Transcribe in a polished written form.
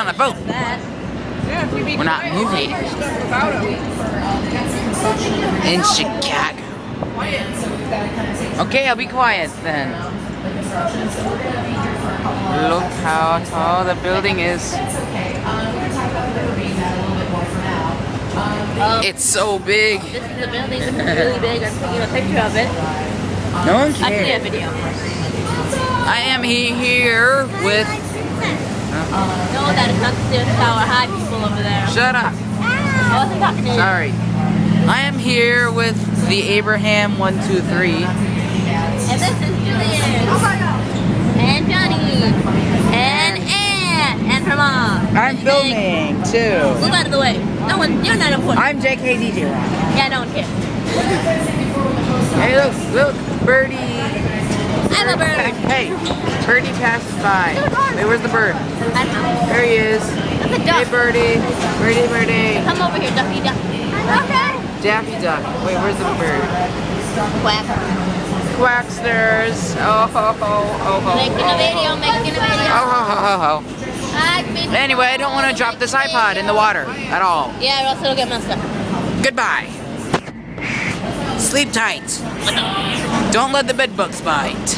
a boat. We're not moving. In Chicago. Okay, I'll be quiet then. Look how tall the building is. It's so big. This is the building. This is really big. I'm taking a picture of it. No one Actually, a cares. video. I am here with... No, that is not the Sears Tower. Hi, people over there. Shut up. I wasn't talking to you. Sorry. I am here with the Abraham 123. And this is Julian. And Johnny. And Ann. And her mom. I'm filming too. Move out of the way. No one, you're not important. I'm JKDJROCK. Yeah, no one cares. Hey, look, birdie. I'm a bird. Hey, birdie passes by. Wait, where's the bird? I don't know. There he is. That's a duck. Hey, birdie. Birdie. Come over here, Ducky Duck. Okay. Daffy Duck. Wait, where's the bird? Quack. Quacksters. Oh. Making a video. Oh. Hi, baby. Anyway, I don't want to drop this iPod in the water at all. Yeah, or else it'll get messed up. Goodbye. Sleep tight. Don't let the bed bugs bite.